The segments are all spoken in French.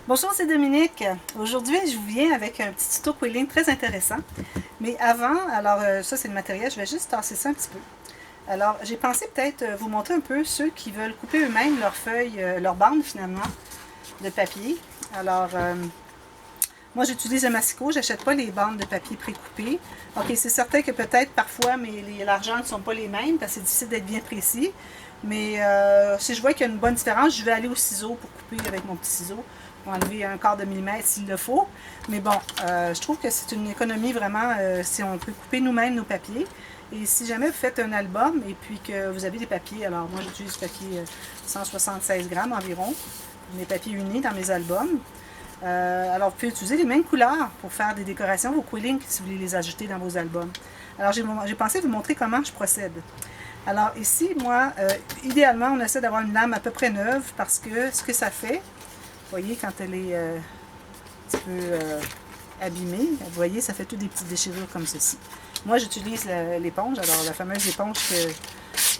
Bonjour, c'est Dominique. Aujourd'hui, je vous viens avec un petit tuto quilling très intéressant. Mais avant, alors ça c'est le matériel, je vais juste tasser ça un petit peu. Alors, j'ai pensé peut-être vous montrer un peu ceux qui veulent couper eux-mêmes leurs feuilles, leurs bandes finalement, de papier. Alors, moi j'utilise un massicot, j'achète pas les bandes de papier précoupées. Ok, c'est certain que peut-être parfois les largeurs ne sont pas les mêmes parce que c'est difficile d'être bien précis. Mais si je vois qu'il y a une bonne différence, je vais aller au ciseau pour couper avec mon petit ciseau, pour enlever un quart de millimètre s'il le faut. Mais bon, je trouve que c'est une économie vraiment si on peut couper nous-mêmes nos papiers. Et si jamais vous faites un album et puis que vous avez des papiers, alors moi j'utilise du papier 176 grammes environ, mes papiers unis dans mes albums. Alors vous pouvez utiliser les mêmes couleurs pour faire des décorations, vos quillings, si vous voulez les ajouter dans vos albums. Alors j'ai pensé vous montrer comment je procède. Alors ici, moi, idéalement, on essaie d'avoir une lame à peu près neuve parce que ce que ça fait, vous voyez, quand elle est un petit peu abîmée, vous voyez, ça fait toutes des petites déchirures comme ceci. Moi, j'utilise l'éponge, alors la fameuse éponge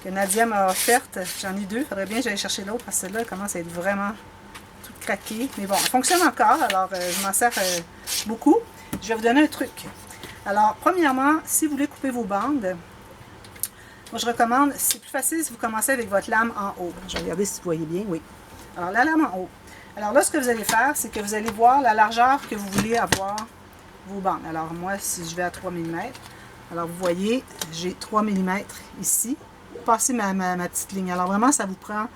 que Nadia m'a offerte. J'en ai deux, il faudrait bien que j'aille chercher l'autre parce que celle-là commence à être vraiment toute craquée. Mais bon, elle fonctionne encore, alors je m'en sers beaucoup. Je vais vous donner un truc. Alors, premièrement, si vous voulez couper vos bandes, moi, je recommande, c'est plus facile si vous commencez avec votre lame en haut. Je vais regarder si vous voyez bien, oui. Alors, la lame en haut. Alors là, ce que vous allez faire, c'est que vous allez voir la largeur que vous voulez avoir vos bandes. Alors, moi, si je vais à 3 mm, alors vous voyez, j'ai 3 mm ici. Passez ma petite ligne. Alors, vraiment, ça vous prend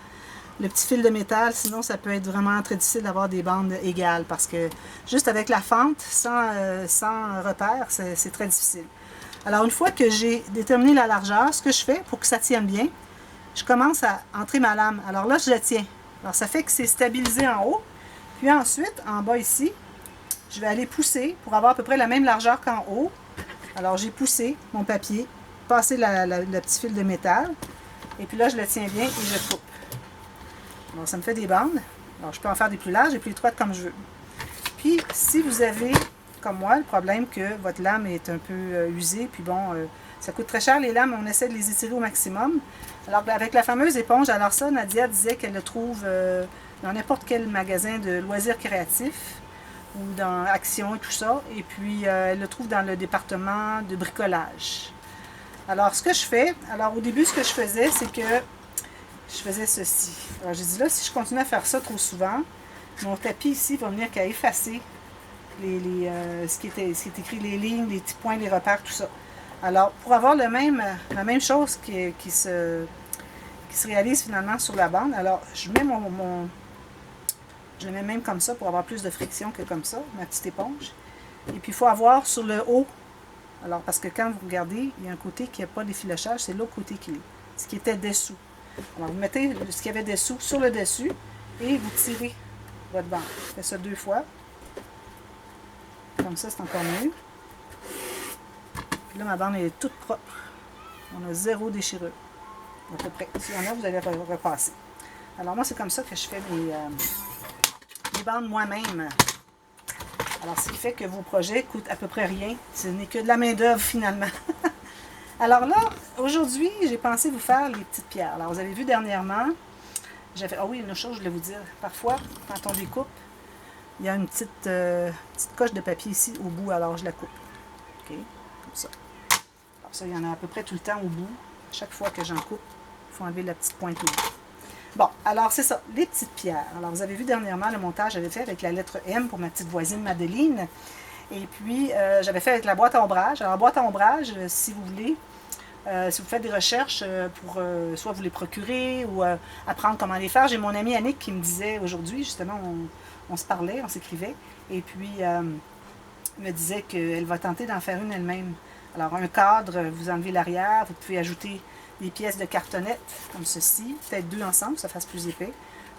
le petit fil de métal, sinon ça peut être vraiment très difficile d'avoir des bandes égales parce que juste avec la fente, sans repère, c'est très difficile. Alors, une fois que j'ai déterminé la largeur, ce que je fais pour que ça tienne bien, je commence à entrer ma lame. Alors là, je la tiens. Alors, ça fait que c'est stabilisé en haut. Puis ensuite, en bas ici, je vais aller pousser pour avoir à peu près la même largeur qu'en haut. Alors, j'ai poussé mon papier, passé le petit fil de métal. Et puis là, je le tiens bien et je coupe. Alors, ça me fait des bandes. Alors, je peux en faire des plus larges et plus étroites comme je veux. Puis, si vous avez comme moi, le problème que votre lame est un peu usée, puis bon, ça coûte très cher les lames, on essaie de les étirer au maximum. Alors avec la fameuse éponge, alors ça, Nadia disait qu'elle le trouve dans n'importe quel magasin de loisirs créatifs, ou dans Action et tout ça, et puis elle le trouve dans le département de bricolage. Alors ce que je fais, alors au début ce que je faisais, c'est que je faisais ceci. Alors j'ai dit là, si je continue à faire ça trop souvent, mon tapis ici va venir qu'à effacer ce qui est écrit, les lignes, les petits points, les repères, tout ça. Alors, pour avoir la même chose qui se réalise finalement sur la bande, alors je mets je le mets même comme ça pour avoir plus de friction que comme ça, ma petite éponge. Et puis, il faut avoir sur le haut, alors parce que quand vous regardez, il y a un côté qui n'a pas d'effilochage, c'est l'autre côté qui est, ce qui était dessous. Alors, vous mettez ce qu'il y avait dessous sur le dessus et vous tirez votre bande. Faites ça 2 fois. Comme ça, c'est encore mieux. Puis là, ma bande est toute propre. On a 0 déchirure. À peu près. Si on a, vous allez repasser. Alors moi, c'est comme ça que je fais mes bandes moi-même. Alors, ce qui fait que vos projets coûtent à peu près rien. Ce n'est que de la main-d'œuvre finalement. Alors là, aujourd'hui, j'ai pensé vous faire les petites pierres. Alors, vous avez vu dernièrement, j'avais. Ah oui, une autre chose, je voulais vous dire. Parfois, quand on découpe, il y a une petite coche de papier ici au bout, alors je la coupe. OK? Comme ça. Alors ça, il y en a à peu près tout le temps au bout. Chaque fois que j'en coupe, il faut enlever la petite pointe au bout. Bon, alors c'est ça, les petites pierres. Alors vous avez vu dernièrement le montage que j'avais fait avec la lettre M pour ma petite voisine Madeleine. Et puis, j'avais fait avec la boîte à ombrage. Alors, la boîte à ombrage, si vous voulez, si vous faites des recherches pour soit vous les procurer ou apprendre comment les faire. J'ai mon ami Annick qui me disait aujourd'hui, justement, on se parlait, on s'écrivait, et puis me disait qu'elle va tenter d'en faire une elle-même. Alors un cadre, vous enlevez l'arrière, vous pouvez ajouter des pièces de cartonnette comme ceci, peut-être 2 ensemble, ça fasse plus épais,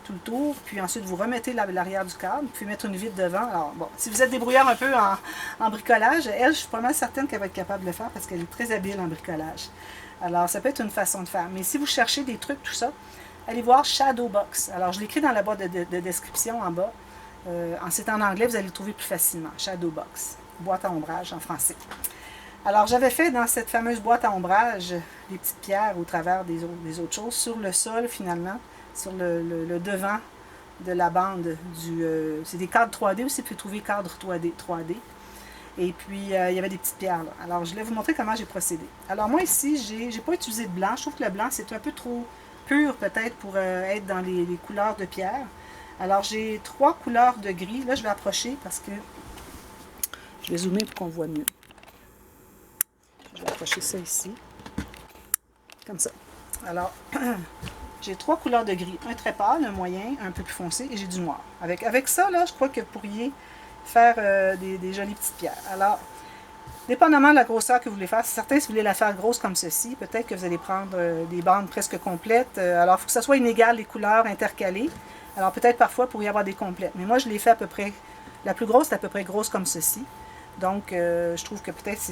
tout le tour, puis ensuite vous remettez l'arrière du cadre, vous pouvez mettre une vitre devant. Alors bon, si vous êtes débrouillard un peu en bricolage, elle, je suis pas mal certaine qu'elle va être capable de le faire parce qu'elle est très habile en bricolage. Alors ça peut être une façon de faire. Mais si vous cherchez des trucs, tout ça, allez voir Shadowbox. Alors je l'écris dans la boîte de description en bas. C'est en anglais, vous allez le trouver plus facilement. Shadowbox, boîte à ombrage en français. Alors j'avais fait dans cette fameuse boîte à ombrage des petites pierres au travers des autres choses sur le sol finalement, sur le devant de la bande c'est des cadres 3D aussi, vous pouvez trouver cadre 3D. Et puis, il y avait des petites pierres là. Alors, je vais vous montrer comment j'ai procédé. Alors, moi ici, j'ai pas utilisé de blanc. Je trouve que le blanc, c'est un peu trop pur peut-être pour être dans les couleurs de pierre. Alors, j'ai 3 couleurs de gris. Là, je vais approcher parce que je vais zoomer pour qu'on voit mieux. Je vais approcher ça ici. Comme ça. Alors, j'ai 3 couleurs de gris. Un très pâle, un moyen, un peu plus foncé et j'ai du noir. Avec ça, là, je crois que vous pourriez faire des jolies petites pierres. Alors, dépendamment de la grosseur que vous voulez faire, c'est certain si vous voulez la faire grosse comme ceci, peut-être que vous allez prendre des bandes presque complètes. Alors, il faut que ça soit inégal, les couleurs intercalées. Alors, peut-être parfois, pour y avoir des complètes. Mais moi, je l'ai fait à peu près, la plus grosse est à peu près grosse comme ceci. Donc, je trouve que peut-être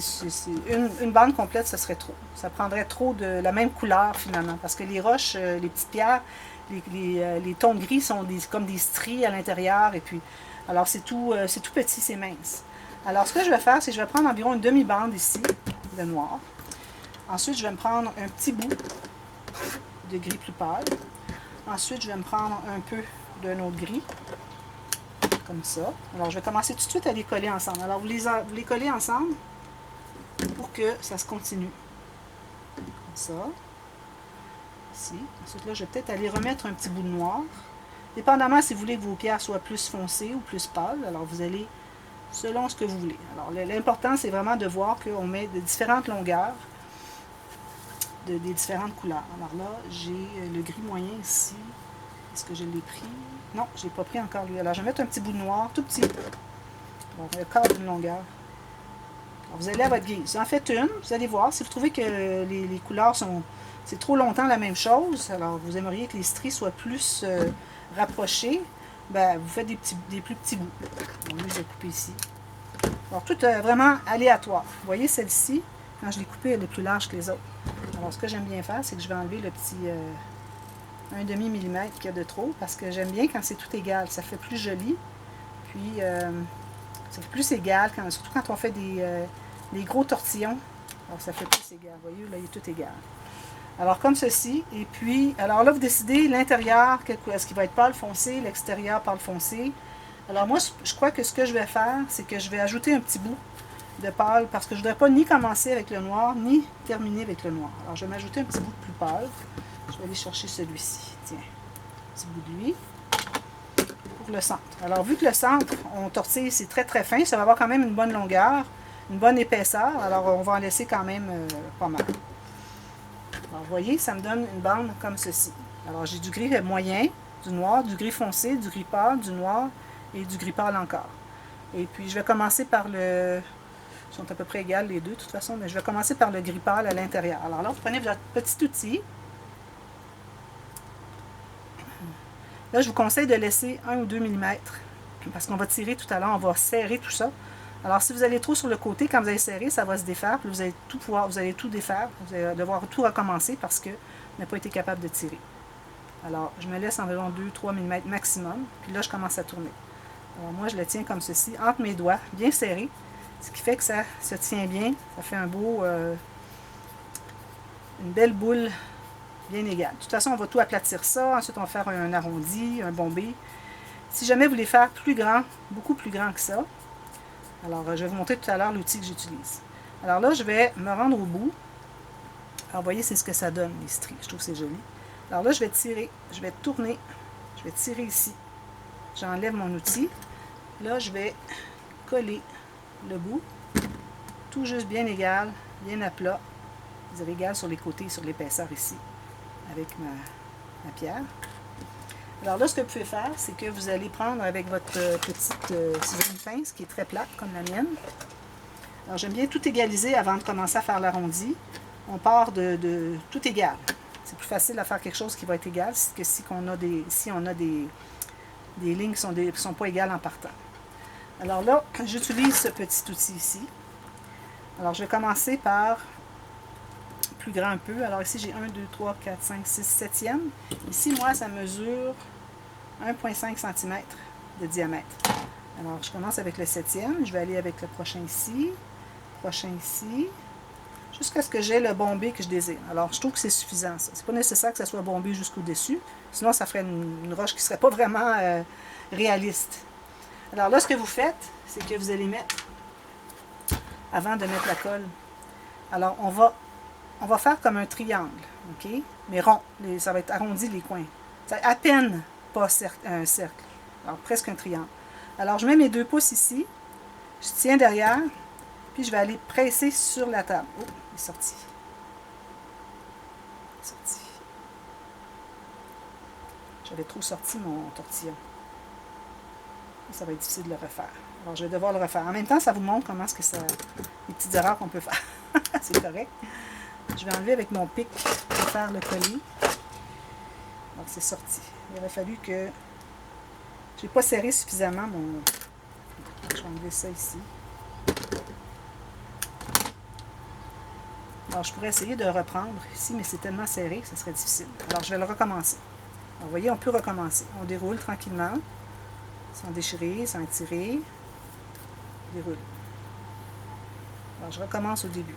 une bande complète, ce serait trop. Ça prendrait trop de la même couleur, finalement. Parce que les roches, les petites pierres, les tons de gris sont comme des stries à l'intérieur. Et puis, alors, c'est tout petit, c'est mince. Alors, ce que je vais faire, c'est que je vais prendre environ une demi-bande ici, de noir. Ensuite, je vais me prendre un petit bout de gris plus pâle. Ensuite, je vais me prendre un peu d'un autre gris, comme ça. Alors, je vais commencer tout de suite à les coller ensemble. Alors, vous les collez ensemble pour que ça se continue. Comme ça. Ici. Ensuite, là, je vais peut-être aller remettre un petit bout de noir. Dépendamment si vous voulez que vos pierres soient plus foncées ou plus pâles, alors vous allez selon ce que vous voulez. Alors, l'important, c'est vraiment de voir qu'on met de différentes longueurs, des différentes couleurs. Alors là, j'ai le gris moyen ici. Est-ce que je l'ai pris? Non, je n'ai pas pris encore lui. Alors, je vais mettre un petit bout de noir, tout petit. Bon, le quart d'une longueur. Alors, vous allez à votre guise. En faites une, vous allez voir. Si vous trouvez que les couleurs sont... C'est trop longtemps la même chose, alors vous aimeriez que les stries soient plus rapprochées, ben, vous faites des plus petits bouts. Bon, je vais couper ici. Alors, tout vraiment aléatoire. Vous voyez celle-ci, quand je l'ai coupée, elle est plus large que les autres. Alors, ce que j'aime bien faire, c'est que je vais enlever le petit 1,5 mm qu'il y a de trop, parce que j'aime bien quand c'est tout égal. Ça fait plus joli. Puis, ça fait plus égal, surtout quand on fait des gros tortillons. Alors, ça fait plus égal. Vous voyez, là, il est tout égal. Alors, comme ceci. Et puis, alors là, vous décidez l'intérieur, est-ce qu'il va être pâle foncé, l'extérieur pâle foncé. Alors, moi, je crois que ce que je vais faire, c'est que je vais ajouter un petit bout de pâle, parce que je ne voudrais pas ni commencer avec le noir, ni terminer avec le noir. Alors, je vais m'ajouter un petit bout de plus pâle. Je vais aller chercher celui-ci. Tiens, un petit bout de lui. Pour le centre. Alors, vu que le centre, on tortille, c'est très, très fin, ça va avoir quand même une bonne longueur, une bonne épaisseur. Alors, on va en laisser quand même pas mal. Alors, vous voyez, ça me donne une bande comme ceci. Alors, j'ai du gris moyen, du noir, du gris foncé, du gris pâle, du noir et du gris pâle encore. Et puis, je vais commencer par le... Ils sont à peu près égales les deux, de toute façon, mais je vais commencer par le gris pâle à l'intérieur. Alors là, vous prenez votre petit outil. Là, je vous conseille de laisser 1 ou 2 mm, parce qu'on va tirer tout à l'heure, on va serrer tout ça. Alors, si vous allez trop sur le côté, quand vous allez serrer, ça va se défaire, puis vous allez tout défaire, vous allez devoir tout recommencer parce que vous n'avez pas été capable de tirer. Alors, je me laisse environ 2-3 mm maximum, puis là, je commence à tourner. Alors, moi, je le tiens comme ceci, entre mes doigts, bien serré, ce qui fait que ça se tient bien, ça fait un beau, une belle boule bien égale. De toute façon, on va tout aplatir ça, ensuite on va faire un arrondi, un bombé. Si jamais vous voulez faire plus grand, beaucoup plus grand que ça, alors je vais vous montrer tout à l'heure l'outil que j'utilise. Alors là, je vais me rendre au bout. Alors, vous voyez, c'est ce que ça donne, les stries. Je trouve que c'est joli. Alors là, je vais tirer, je vais tourner, je vais tirer ici. J'enlève mon outil. Là, je vais coller le bout, tout juste bien égal, bien à plat. Vous avez égal sur les côtés, sur l'épaisseur ici, avec ma pierre. Alors là, ce que vous pouvez faire, c'est que vous allez prendre avec votre petite ciseau de pince, qui est très plate, comme la mienne. Alors, j'aime bien tout égaliser avant de commencer à faire l'arrondi. On part de tout égal. C'est plus facile à faire quelque chose qui va être égal que si on a des lignes qui ne sont pas égales en partant. Alors là, j'utilise ce petit outil ici. Alors, je vais commencer par plus grand un peu. Alors ici, j'ai 1, 2, 3, 4, 5, 6, 7e. Ici, moi, ça mesure 1,5 cm de diamètre. Alors, je commence avec le 7e. Je vais aller avec le prochain ici. Prochain ici. jusqu'à ce que j'ai le bombé que je désire. Alors, je trouve que c'est suffisant, ça. C'est pas nécessaire que ça soit bombé jusqu'au-dessus, sinon ça ferait une roche qui serait pas vraiment réaliste. Alors là, ce que vous faites, c'est que vous allez mettre, avant de mettre la colle, alors on va faire comme un triangle, ok? Mais rond, ça va être arrondi les coins. C'est à peine pas un cercle, alors presque un triangle. Alors je mets mes 2 pouces ici, je tiens derrière, puis je vais aller presser sur la table. Oh, il est sorti. Il est sorti. J'avais trop sorti mon tortillon. Ça va être difficile de le refaire. Alors, je vais devoir le refaire. En même temps, ça vous montre comment est-ce que ça... les petites erreurs qu'on peut faire. C'est correct. Je vais enlever avec mon pic pour faire le colis. Alors, c'est sorti. Il aurait fallu que... je n'ai pas serré suffisamment mon... Je vais enlever ça ici. Alors, je pourrais essayer de reprendre ici, mais c'est tellement serré que ce serait difficile. Alors, je vais le recommencer. Alors, vous voyez, on peut recommencer. On déroule tranquillement. Sans déchirer, sans tirer. Déroule. Alors, je recommence au début.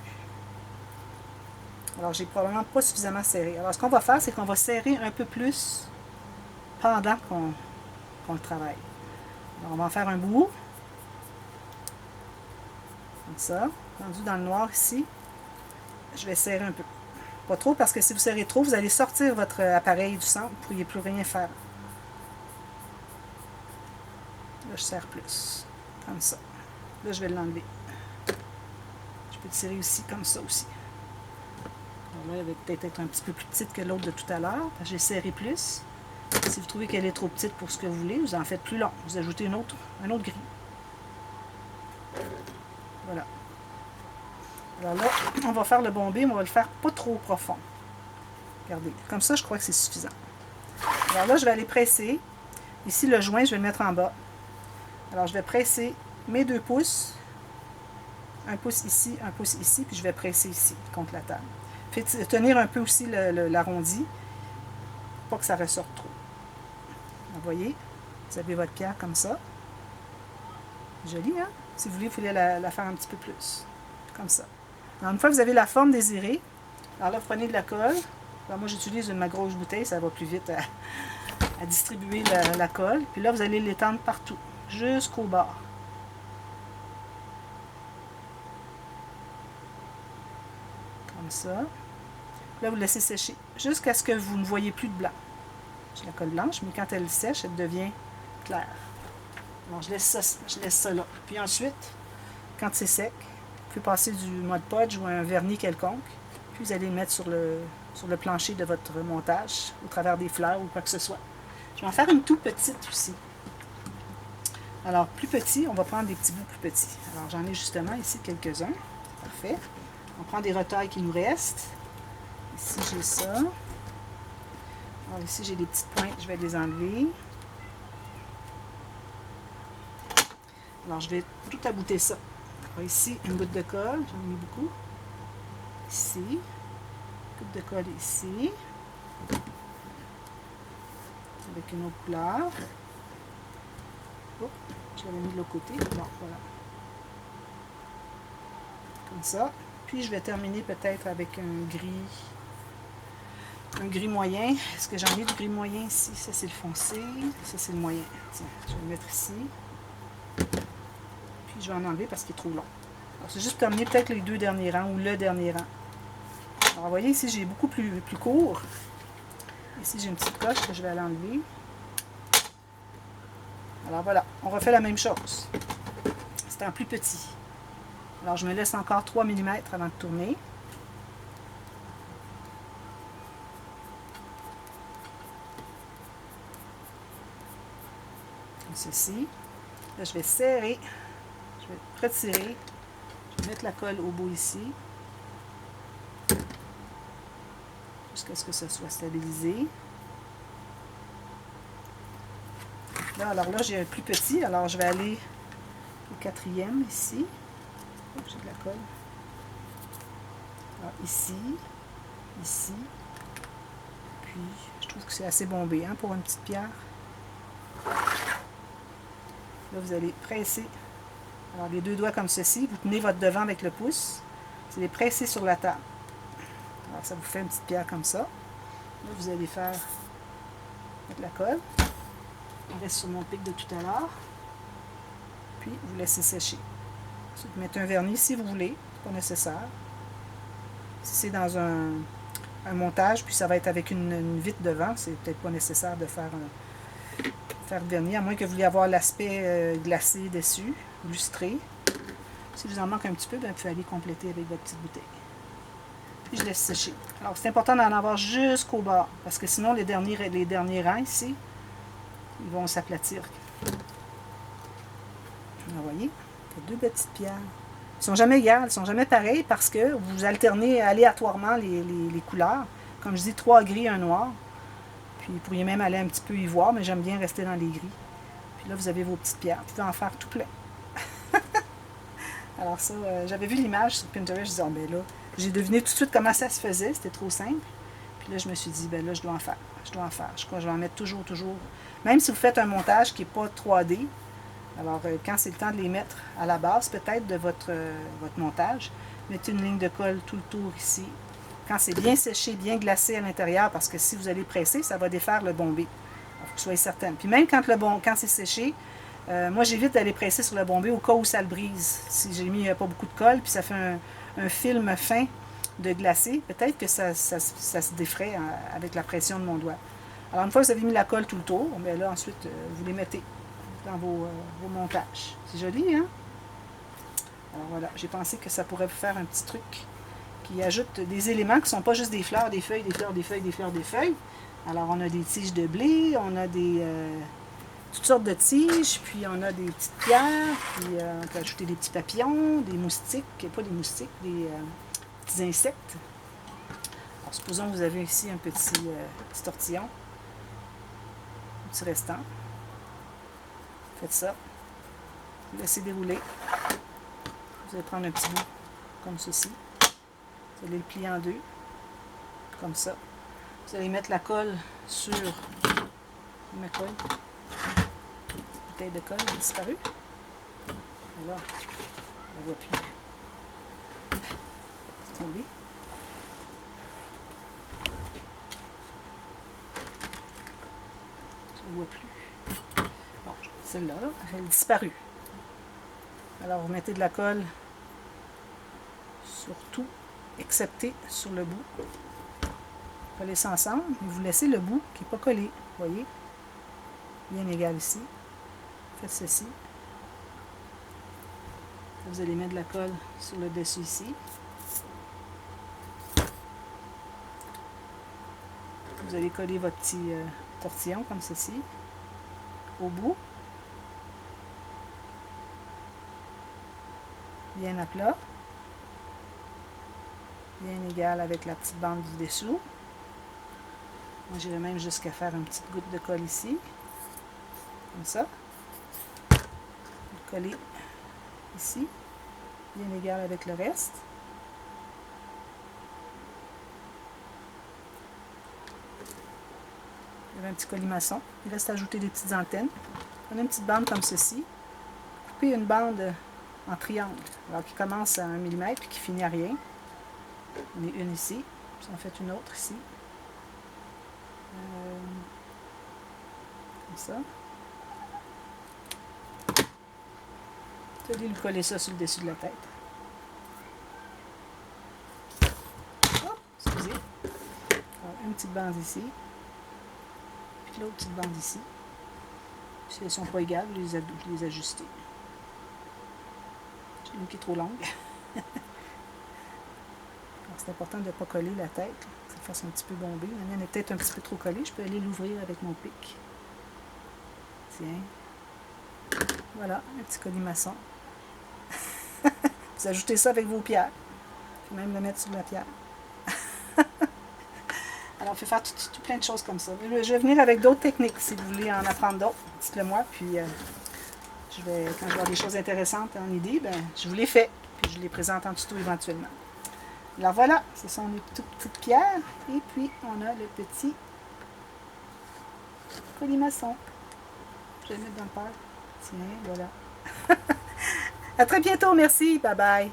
Alors, j'ai probablement pas suffisamment serré. Alors, ce qu'on va faire, c'est qu'on va serrer un peu plus pendant qu'on le travaille. Alors, on va en faire un bout. Comme ça. Rendu dans le noir ici, je vais serrer un peu. Pas trop, parce que si vous serrez trop, vous allez sortir votre appareil du centre. Vous ne pourriez plus rien faire. Là, je serre plus. Comme ça. Là, je vais l'enlever. Je peux tirer aussi comme ça aussi. Alors là, elle va peut-être être un petit peu plus petite que l'autre de tout à l'heure. J'ai serré plus. Si vous trouvez qu'elle est trop petite pour ce que vous voulez, vous en faites plus long. Vous ajoutez un autre grille. Voilà. Alors là, on va faire le bombé, mais on va le faire pas trop profond. Regardez. Comme ça, je crois que c'est suffisant. Alors là, je vais aller presser. Ici, le joint, je vais le mettre en bas. Alors, je vais presser mes 2 pouces. Un pouce ici, puis je vais presser ici, contre la table. Faites tenir un peu aussi l'arrondi, pour pas que ça ressorte trop. Vous voyez, vous avez votre pierre comme ça. Joli, hein? Si vous voulez, vous pouvez la faire un petit peu plus. Comme ça. Alors, une fois que vous avez la forme désirée, alors là, vous prenez de la colle. Alors, moi, j'utilise ma grosse bouteille, ça va plus vite à distribuer la colle. Puis là, vous allez l'étendre partout, jusqu'au bord. Comme ça. Là, vous laissez sécher jusqu'à ce que vous ne voyez plus de blanc. J'ai la colle blanche, mais quand elle sèche, elle devient claire. Alors, je laisse ça là. Puis ensuite, quand c'est sec, vous pouvez passer du Mod Podge ou un vernis quelconque. Puis vous allez le mettre sur le plancher de votre montage, au travers des fleurs ou quoi que ce soit. Je vais en faire une toute petite aussi. Alors, plus petit, on va prendre des petits bouts plus petits. Alors, j'en ai justement ici quelques-uns. Parfait. On prend des retailles qui nous restent. Ici, j'ai ça. Alors, ici, j'ai des petites pointes. Je vais les enlever. Alors, je vais tout abouter ça. Alors, ici, une goutte de colle. J'en ai mis beaucoup. Ici. Une goutte de colle ici. Avec une autre couleur. Oh, je l'avais mis de l'autre côté. Bon, voilà. Comme ça. Puis, je vais terminer peut-être avec un gris moyen. Est-ce que j'en ai du gris moyen ici? Ça, c'est le foncé. Ça, c'est le moyen. Tiens, je vais le mettre ici. Puis, je vais en enlever parce qu'il est trop long. C'est juste terminer peut-être les 2 derniers rangs ou le dernier rang. Alors, vous voyez, ici, j'ai beaucoup plus court. Ici, j'ai une petite coche que je vais aller enlever. Alors, voilà. On refait la même chose. C'est en plus petit. Alors, je me laisse encore 3 mm avant de tourner. Comme ceci. Là, je vais serrer. Je vais retirer. Je vais mettre la colle au bout ici. Jusqu'à ce que ça soit stabilisé. Là, alors là, j'ai un plus petit. Alors, je vais aller au 4e ici. J'ai de la colle. Alors, ici. Ici. Puis, je trouve que c'est assez bombé hein, pour une petite pierre. Là, vous allez presser. Alors, les 2 doigts comme ceci. Vous tenez votre devant avec le pouce. C'est les presser sur la table. Alors, ça vous fait une petite pierre comme ça. Là, vous allez faire avec la colle. On reste sur mon pic de tout à l'heure. Puis, vous laissez sécher. Ensuite, vous mettez un vernis si vous voulez. C'est pas nécessaire. Si c'est dans un montage, puis ça va être avec une vitre devant, c'est peut-être pas nécessaire de faire le vernis, à moins que vous vouliez avoir l'aspect glacé dessus, lustré. Si vous en manque un petit peu, ben, vous pouvez aller compléter avec votre petite bouteille. Puis je laisse sécher. Alors, c'est important d'en avoir jusqu'au bord, parce que sinon, les derniers rangs ici, ils vont s'aplatir. Vous voyez, il y a deux petites pierres. Elles ne sont jamais égales, elles ne sont jamais pareilles, parce que vous alternez aléatoirement les couleurs. Comme je dis, 3 gris, 1 noir. Puis vous pourriez même aller un petit peu y voir, mais j'aime bien rester dans les gris. Puis là, vous avez vos petites pierres. Vous pouvez en faire tout plein. Alors ça, j'avais vu l'image sur Pinterest, je disais, oh, ben là, j'ai deviné tout de suite comment ça se faisait, c'était trop simple. Puis là, je me suis dit, ben là, je dois en faire. Je crois que je vais en mettre toujours. Même si vous faites un montage qui n'est pas 3D, alors quand c'est le temps de les mettre à la base, peut-être de votre montage, mettez une ligne de colle tout le tour ici. Quand c'est bien séché, bien glacé à l'intérieur, parce que si vous allez presser, ça va défaire le bombé. Il faut que vous soyez certaine. Puis même quand c'est séché, moi j'évite d'aller presser sur le bombé au cas où ça le brise. Si j'ai mis pas beaucoup de colle, puis ça fait un film fin de glacé, peut-être que ça se défraie avec la pression de mon doigt. Alors une fois que vous avez mis la colle tout le tour, bien là ensuite vous les mettez dans vos montages. C'est joli, hein? Alors voilà, j'ai pensé que ça pourrait vous faire un petit truc qui ajoute des éléments qui ne sont pas juste des fleurs, des feuilles, des fleurs, des feuilles, des fleurs, des feuilles. Alors on a des tiges de blé, on a toutes sortes de tiges, puis on a des petites pierres, puis on peut ajouter des petits papillons, des moustiques, pas des moustiques, des petits insectes. Alors supposons que vous avez ici un petit tortillon, un petit restant. Faites ça, vous laissez dérouler. Vous allez prendre un petit bout comme ceci. Vous allez le plier en deux, comme ça. Vous allez mettre la colle sur ma colle. La bouteille de colle a disparu. Et là, on ne voit plus. C'est tombé. Je ne vois plus. Bon, celle-là, elle a disparu. Alors, vous mettez de la colle sur tout, excepté sur le bout. Collez ça ensemble, et vous laissez le bout qui n'est pas collé. Vous voyez? Bien égal ici. Faites ceci. Vous allez mettre de la colle sur le dessus ici. Vous allez coller votre petit tortillon comme ceci au bout. Bien à plat. Bien égal avec la petite bande du dessous. Moi, j'irai même jusqu'à faire une petite goutte de colle ici. Comme ça. Coller ici. Bien égal avec le reste. Il y avait un petit colimaçon. Il reste à ajouter des petites antennes. Prenez une petite bande comme ceci. Coupez une bande en triangle. Alors qui commence à 1 mm et qui finit à rien. On est une ici. Puis on fait une autre ici. Comme ça. Vous allez lui coller ça sur le dessus de la tête. Oh, excusez. Alors, une petite bande ici. Puis l'autre petite bande ici. Si elles ne sont pas égales, vous les ajustez. J'ai une qui est trop longue. C'est important de ne pas coller la tête, que ça fasse un petit peu bomber. La mienne est peut-être un petit peu trop collée. Je peux aller l'ouvrir avec mon pic. Tiens. Voilà, un petit colimaçon. Vous ajoutez ça avec vos pierres. Vous pouvez même le mettre sur la pierre. Alors, on peut faire tout plein de choses comme ça. Je vais venir avec d'autres techniques. Si vous voulez en apprendre d'autres, dites-le moi. Puis, quand je vois des choses intéressantes en idée, ben, je vous les fais. Puis, je les présente en tuto éventuellement. Alors voilà, ce sont les toutes petites pierres. Et puis, on a le petit colimaçon. Je vais le mettre dans le père. Tiens, voilà. À très bientôt, merci. Bye bye.